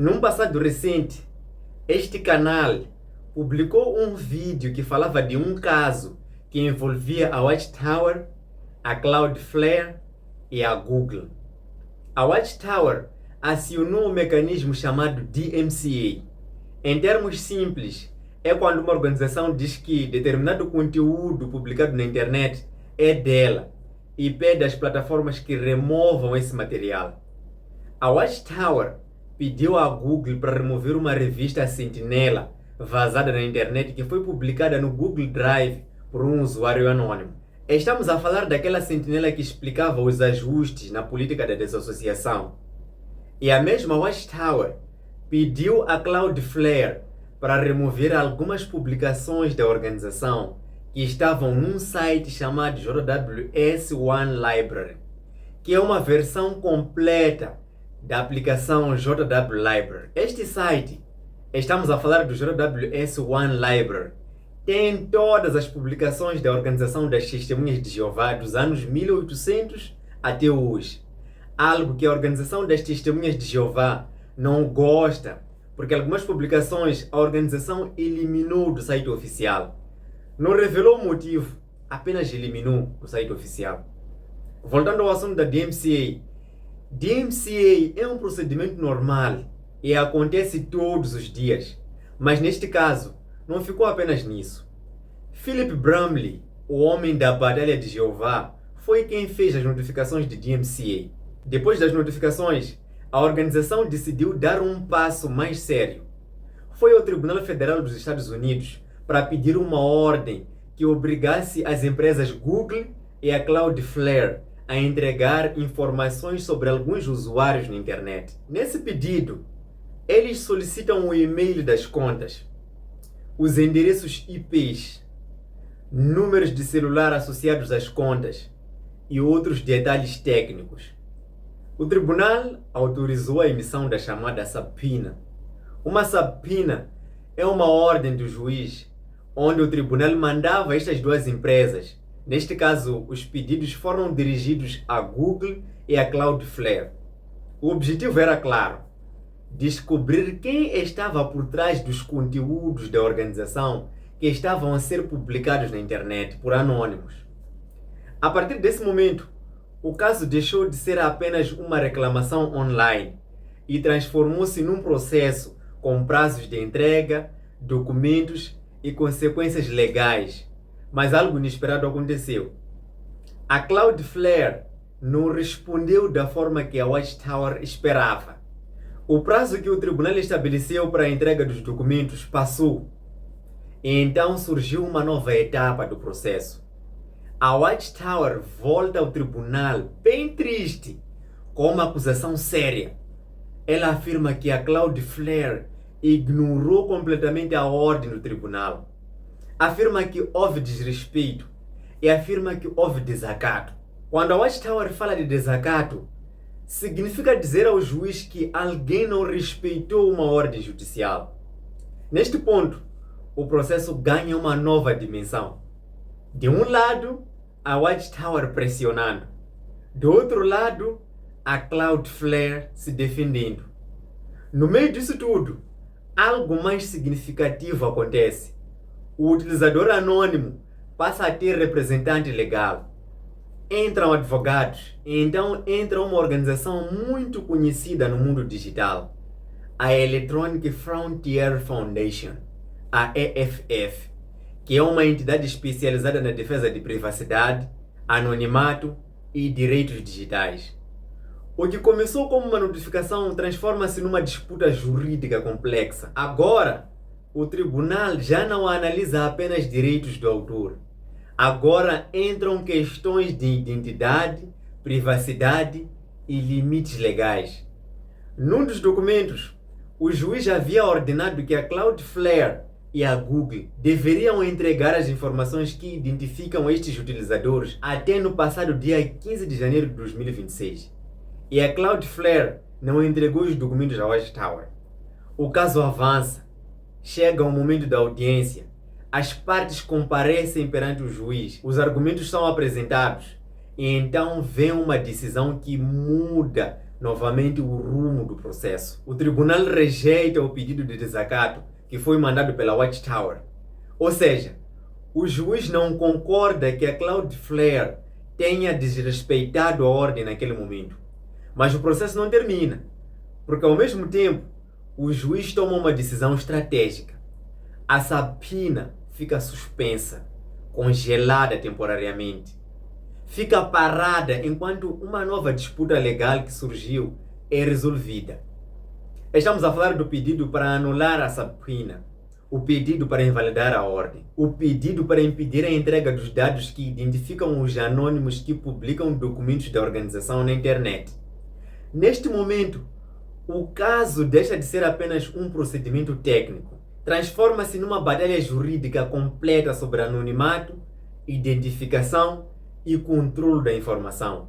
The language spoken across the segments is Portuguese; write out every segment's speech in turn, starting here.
Num passado recente, este canal publicou um vídeo que falava de um caso que envolvia a Watchtower, a Cloudflare e a Google. A Watchtower acionou um mecanismo chamado DMCA. Em termos simples, é quando uma organização diz que determinado conteúdo publicado na internet é dela e pede às plataformas que removam esse material. A Watchtower pediu à Google para remover uma revista Sentinela vazada na internet que foi publicada no Google Drive por um usuário anônimo. Estamos a falar daquela sentinela que explicava os ajustes na política da desassociação. E a mesma Watchtower pediu a Cloudflare para remover algumas publicações da organização que estavam num site chamado JWS One Library, que é uma versão completa da aplicação JW Library. Este site, estamos a falar do JWS One Library, tem todas as publicações da Organização das Testemunhas de Jeová dos anos 1800 até hoje. Algo que a Organização das Testemunhas de Jeová não gosta, porque algumas publicações a organização eliminou do site oficial. Não revelou o motivo, apenas eliminou do site oficial. Voltando ao assunto da DMCA. DMCA é um procedimento normal e acontece todos os dias, mas neste caso não ficou apenas nisso. Philip Bramley, o homem da Batalha de Jeová, foi quem fez as notificações de DMCA. Depois das notificações, a organização decidiu dar um passo mais sério. Foi ao Tribunal Federal dos Estados Unidos para pedir uma ordem que obrigasse as empresas Google e a Cloudflare a entregar informações sobre alguns usuários na internet. Nesse pedido, eles solicitam o e-mail das contas, os endereços IPs, números de celular associados às contas e outros detalhes técnicos. O tribunal autorizou a emissão da chamada subpoena. Uma subpoena é uma ordem do juiz onde o tribunal mandava estas duas empresas. Neste caso, os pedidos foram dirigidos a Google e a Cloudflare. O objetivo era claro: descobrir quem estava por trás dos conteúdos da organização que estavam a ser publicados na internet por anônimos. A partir desse momento, o caso deixou de ser apenas uma reclamação online e transformou-se num processo com prazos de entrega, documentos e consequências legais. Mas algo inesperado aconteceu. A Cloudflare não respondeu da forma que a Watchtower esperava. O prazo que o tribunal estabeleceu para a entrega dos documentos passou. E então surgiu uma nova etapa do processo. A Watchtower volta ao tribunal bem triste, com uma acusação séria. Ela afirma que a Cloudflare ignorou completamente a ordem do tribunal. Afirma que houve desrespeito e afirma que houve desacato. Quando a Watchtower fala de desacato, significa dizer ao juiz que alguém não respeitou uma ordem judicial. Neste ponto, o processo ganha uma nova dimensão. De um lado, a Watchtower pressionando. Do outro lado, a Cloudflare se defendendo. No meio disso tudo, algo mais significativo acontece. O utilizador anônimo passa a ter representante legal. Entram advogados e então entra uma organização muito conhecida no mundo digital, a Electronic Frontier Foundation, a EFF, que é uma entidade especializada na defesa de privacidade, anonimato e direitos digitais. O que começou como uma notificação transforma-se numa disputa jurídica complexa. Agora, o tribunal já não analisa apenas direitos do autor. Agora entram questões de identidade, privacidade e limites legais. Num dos documentos, o juiz havia ordenado que a Cloudflare e a Google deveriam entregar as informações que identificam estes utilizadores até no passado dia 15 de janeiro de 2026. E a Cloudflare não entregou os documentos à Watchtower. O caso avança. Chega o momento da audiência. As partes comparecem perante o juiz. Os argumentos são apresentados. E então vem uma decisão que muda novamente o rumo do processo. O tribunal rejeita o pedido de desacato que foi mandado pela Watchtower. Ou seja, o juiz não concorda que a Cloudflare tenha desrespeitado a ordem naquele momento. Mas o processo não termina, porque ao mesmo tempo o juiz toma uma decisão estratégica. A subpoena fica suspensa, congelada temporariamente. Fica parada enquanto uma nova disputa legal que surgiu é resolvida. Estamos a falar do pedido para anular a subpoena, o pedido para invalidar a ordem, o pedido para impedir a entrega dos dados que identificam os anônimos que publicam documentos da organização na internet. Neste momento, o caso deixa de ser apenas um procedimento técnico, transforma-se numa batalha jurídica completa sobre anonimato, identificação e controle da informação.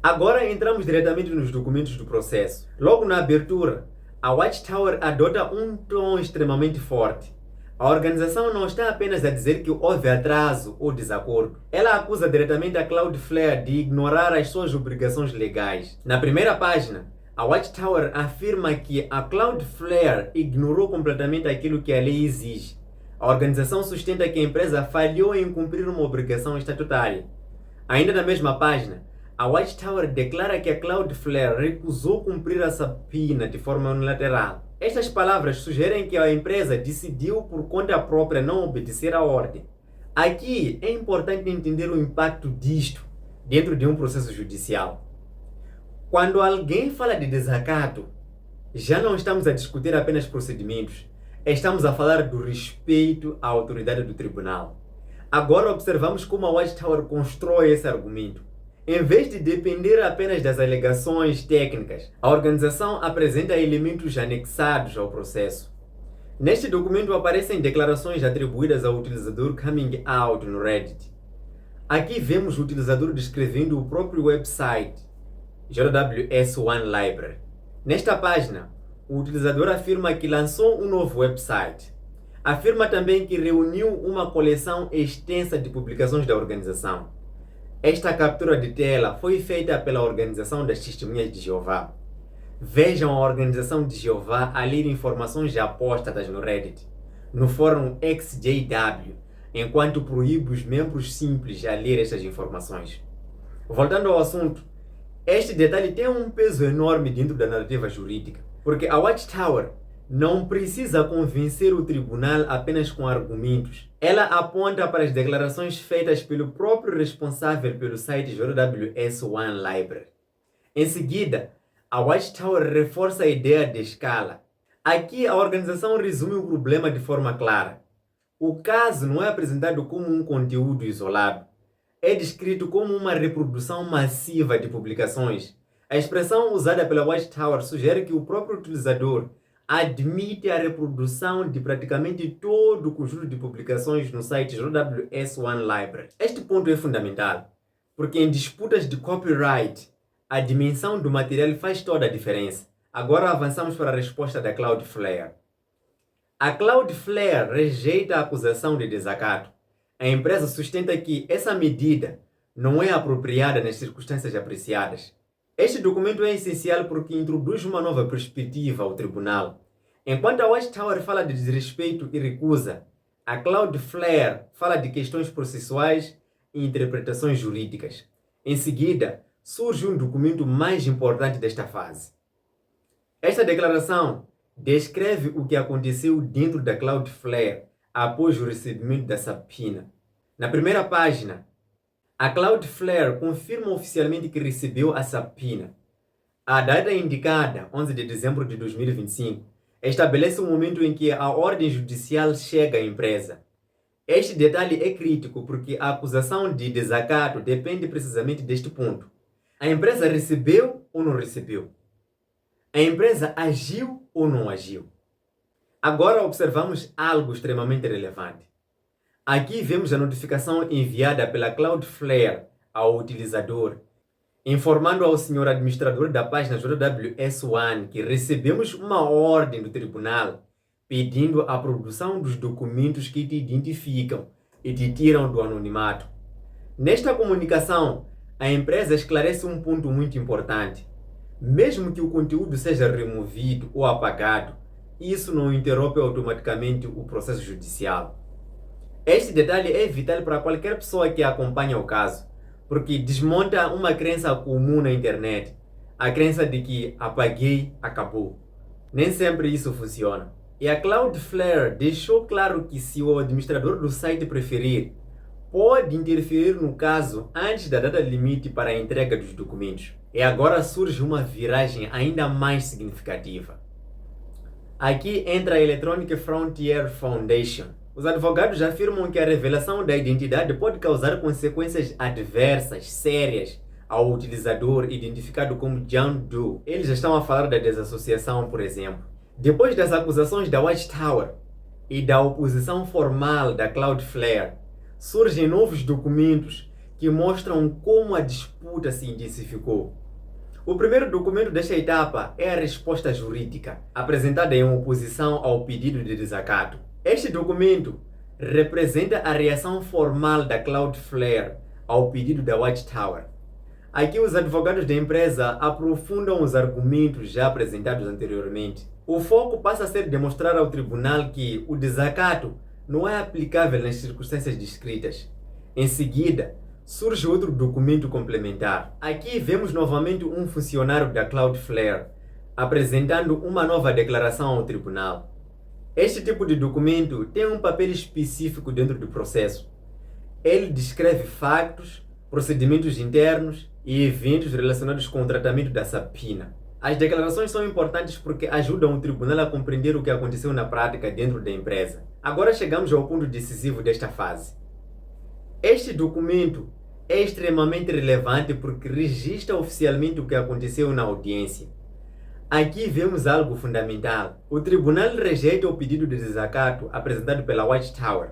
Agora entramos diretamente nos documentos do processo. Logo na abertura, a Watchtower adota um tom extremamente forte. A organização não está apenas a dizer que houve atraso ou desacordo. Ela acusa diretamente a Cloudflare de ignorar as suas obrigações legais. Na primeira página, a Watchtower afirma que a Cloudflare ignorou completamente aquilo que a lei exige. A organização sustenta que a empresa falhou em cumprir uma obrigação estatutária. Ainda na mesma página, a Watchtower declara que a Cloudflare recusou cumprir a subpoena de forma unilateral. Estas palavras sugerem que a empresa decidiu por conta própria não obedecer à ordem. Aqui é importante entender o impacto disto dentro de um processo judicial. Quando alguém fala de desacato, já não estamos a discutir apenas procedimentos, estamos a falar do respeito à autoridade do tribunal. Agora observamos como a Watchtower constrói esse argumento. Em vez de depender apenas das alegações técnicas, a organização apresenta elementos anexados ao processo. Neste documento aparecem declarações atribuídas ao utilizador Coming Out no Reddit. Aqui vemos o utilizador descrevendo o próprio website, JWS One Library. Nesta página, o utilizador afirma que lançou um novo website. Afirma também que reuniu uma coleção extensa de publicações da organização. Esta captura de tela foi feita pela Organização das Testemunhas de Jeová. Vejam a Organização de Jeová a ler informações apóstatas no Reddit, no fórum XJW, enquanto proíbe os membros simples a ler estas informações. Voltando ao assunto, este detalhe tem um peso enorme dentro da narrativa jurídica, porque a Watchtower não precisa convencer o tribunal apenas com argumentos. Ela aponta para as declarações feitas pelo próprio responsável pelo site JWS One Library. Em seguida, a Watchtower reforça a ideia de escala. Aqui a organização resume o problema de forma clara. O caso não é apresentado como um conteúdo isolado. É descrito como uma reprodução massiva de publicações. A expressão usada pela Watchtower sugere que o próprio utilizador admite a reprodução de praticamente todo o conjunto de publicações no site JWS One Library. Este ponto é fundamental, porque em disputas de copyright, a dimensão do material faz toda a diferença. Agora avançamos para a resposta da Cloudflare. A Cloudflare rejeita a acusação de desacato. A empresa sustenta que essa medida não é apropriada nas circunstâncias apreciadas. Este documento é essencial porque introduz uma nova perspectiva ao tribunal. Enquanto a Watchtower fala de desrespeito e recusa, a Cloudflare fala de questões processuais e interpretações jurídicas. Em seguida, surge um documento mais importante desta fase. Esta declaração descreve o que aconteceu dentro da Cloudflare após o recebimento da subpoena. Na primeira página, a Cloudflare confirma oficialmente que recebeu a subpoena. A data indicada, 11 de dezembro de 2025, estabelece o momento em que a ordem judicial chega à empresa. Este detalhe é crítico porque a acusação de desacato depende precisamente deste ponto. A empresa recebeu ou não recebeu? A empresa agiu ou não agiu? Agora observamos algo extremamente relevante. Aqui vemos a notificação enviada pela Cloudflare ao utilizador, informando ao senhor administrador da página JWS One que recebemos uma ordem do tribunal pedindo a produção dos documentos que te identificam e te tiram do anonimato. Nesta comunicação, a empresa esclarece um ponto muito importante. Mesmo que o conteúdo seja removido ou apagado, isso não interrompe automaticamente o processo judicial. Este detalhe é vital para qualquer pessoa que acompanha o caso, porque desmonta uma crença comum na internet, a crença de que apaguei, acabou. Nem sempre isso funciona. E a Cloudflare deixou claro que se o administrador do site preferir, pode interferir no caso antes da data limite para a entrega dos documentos. E agora surge uma viragem ainda mais significativa. Aqui entra a Electronic Frontier Foundation. Os advogados afirmam que a revelação da identidade pode causar consequências adversas, sérias, ao utilizador identificado como John Doe. Eles já estão a falar da desassociação, por exemplo. Depois das acusações da Watchtower e da oposição formal da Cloudflare, surgem novos documentos que mostram como a disputa se intensificou. O primeiro documento desta etapa é a resposta jurídica, apresentada em oposição ao pedido de desacato. Este documento representa a reação formal da Cloudflare ao pedido da Watchtower. Aqui os advogados da empresa aprofundam os argumentos já apresentados anteriormente. O foco passa a ser demonstrar ao tribunal que o desacato não é aplicável nas circunstâncias descritas. Em seguida, surge outro documento complementar. Aqui vemos novamente um funcionário da Cloudflare apresentando uma nova declaração ao tribunal. Este tipo de documento tem um papel específico dentro do processo. Ele descreve factos, procedimentos internos e eventos relacionados com o tratamento da subpoena. As declarações são importantes porque ajudam o tribunal a compreender o que aconteceu na prática dentro da empresa. Agora chegamos ao ponto decisivo desta fase. Este documento é extremamente relevante porque registra oficialmente o que aconteceu na audiência. Aqui vemos algo fundamental. O tribunal rejeita o pedido de desacato apresentado pela Watchtower.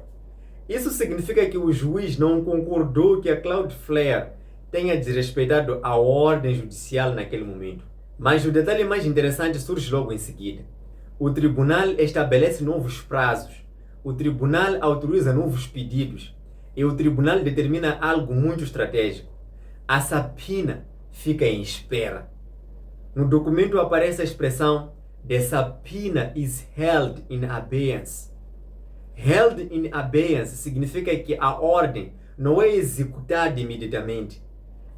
Isso significa que o juiz não concordou que a Cloudflare tenha desrespeitado a ordem judicial naquele momento. Mas o detalhe mais interessante surge logo em seguida. O tribunal estabelece novos prazos. O tribunal autoriza novos pedidos. E o tribunal determina algo muito estratégico. A subpoena fica em espera. No documento aparece a expressão "The subpoena is held in abeyance". Held in abeyance significa que a ordem não é executada imediatamente.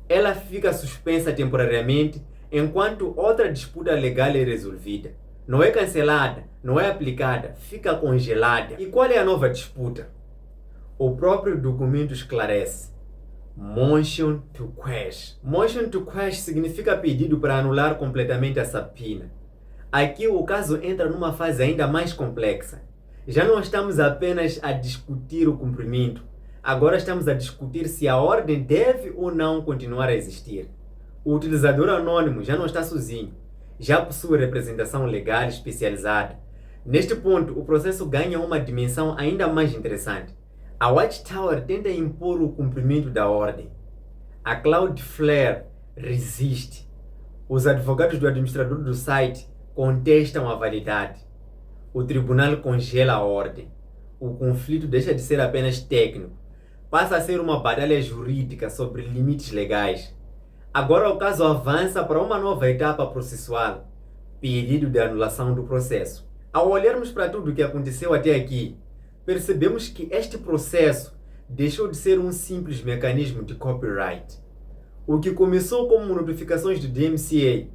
Ela fica suspensa temporariamente enquanto outra disputa legal é resolvida. Não é cancelada, não é aplicada, fica congelada. E qual é a nova disputa? O próprio documento esclarece. Motion to quash. Motion to quash significa pedido para anular completamente a subpoena. Aqui o caso entra numa fase ainda mais complexa. Já não estamos apenas a discutir o cumprimento. Agora estamos a discutir se a ordem deve ou não continuar a existir. O utilizador anônimo já não está sozinho. Já possui representação legal especializada. Neste ponto, o processo ganha uma dimensão ainda mais interessante. A Watchtower tenta impor o cumprimento da ordem. A Cloudflare resiste. Os advogados do administrador do site contestam a validade. O tribunal congela a ordem. O conflito deixa de ser apenas técnico. Passa a ser uma batalha jurídica sobre limites legais. Agora o caso avança para uma nova etapa processual, pedido de anulação do processo. Ao olharmos para tudo o que aconteceu até aqui, percebemos que este processo deixou de ser um simples mecanismo de copyright. O que começou como notificações do DMCA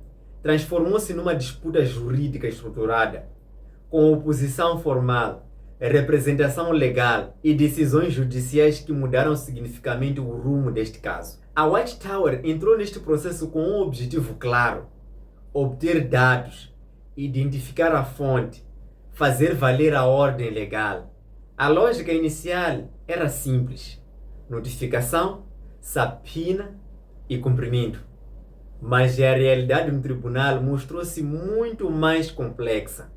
transformou-se numa disputa jurídica estruturada, com oposição formal, representação legal e decisões judiciais que mudaram significativamente o rumo deste caso. A Watchtower entrou neste processo com um objetivo claro: obter dados, identificar a fonte, fazer valer a ordem legal. A lógica inicial era simples: notificação, subpoena e cumprimento. Mas a realidade no tribunal mostrou-se muito mais complexa.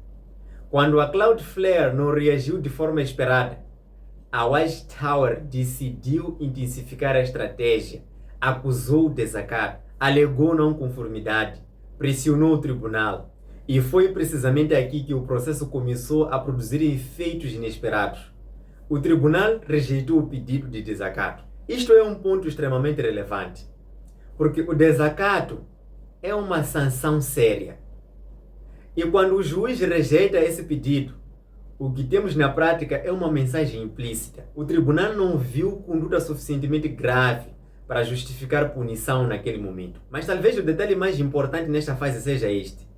Quando a Cloudflare não reagiu de forma esperada, a Watchtower decidiu intensificar a estratégia, acusou o desacato, alegou não conformidade, pressionou o tribunal. E foi precisamente aqui que o processo começou a produzir efeitos inesperados. O tribunal rejeitou o pedido de desacato. Isto é um ponto extremamente relevante, porque o desacato é uma sanção séria. E quando o juiz rejeita esse pedido, o que temos na prática é uma mensagem implícita. O tribunal não viu conduta suficientemente grave para justificar punição naquele momento. Mas talvez o detalhe mais importante nesta fase seja este.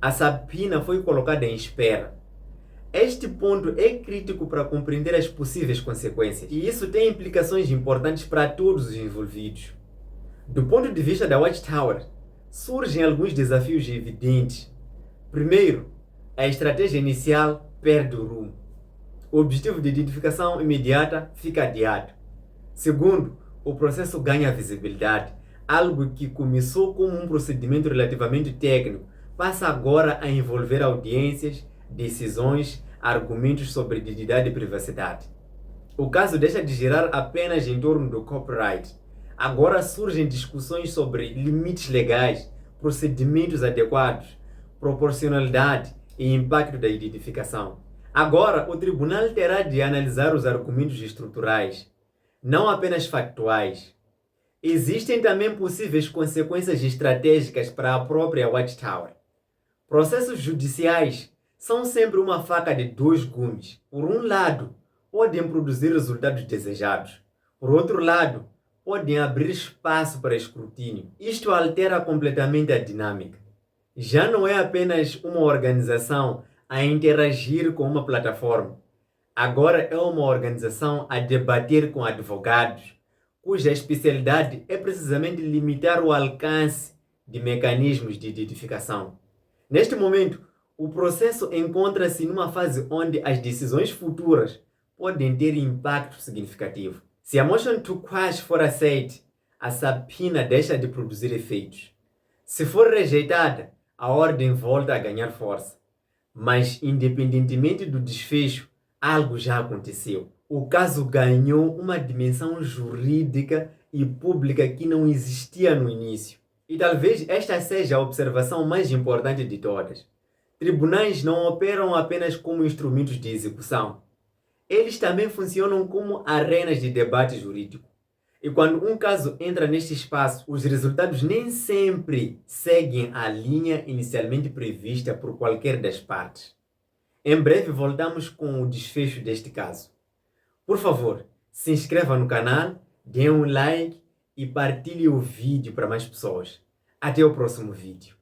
A Sabina foi colocada em espera. Este ponto é crítico para compreender as possíveis consequências. E isso tem implicações importantes para todos os envolvidos. Do ponto de vista da Watchtower, surgem alguns desafios evidentes. Primeiro, a estratégia inicial perde o rumo. O objetivo de identificação imediata fica adiado. Segundo, o processo ganha visibilidade. Algo que começou como um procedimento relativamente técnico passa agora a envolver audiências, decisões, argumentos sobre identidade e privacidade. O caso deixa de girar apenas em torno do copyright. Agora surgem discussões sobre limites legais, procedimentos adequados, proporcionalidade e impacto da identificação. Agora, o tribunal terá de analisar os argumentos estruturais, não apenas factuais. Existem também possíveis consequências estratégicas para a própria Watchtower. Processos judiciais são sempre uma faca de dois gumes. Por um lado, podem produzir resultados desejados. Por outro lado, podem abrir espaço para escrutínio. Isto altera completamente a dinâmica. Já não é apenas uma organização a interagir com uma plataforma. Agora é uma organização a debater com advogados, cuja especialidade é precisamente limitar o alcance de mecanismos de identificação. Neste momento, o processo encontra-se numa fase onde as decisões futuras podem ter impacto significativo. Se a motion to quash for aceite, a subpoena deixa de produzir efeitos. Se for rejeitada, a ordem volta a ganhar força. Mas, independentemente do desfecho, algo já aconteceu. O caso ganhou uma dimensão jurídica e pública que não existia no início. E talvez esta seja a observação mais importante de todas. Tribunais não operam apenas como instrumentos de execução. Eles também funcionam como arenas de debate jurídico. E quando um caso entra neste espaço, os resultados nem sempre seguem a linha inicialmente prevista por qualquer das partes. Em breve voltamos com o desfecho deste caso. Por favor, se inscreva no canal, dê um like e partilhe o vídeo para mais pessoas. Até o próximo vídeo.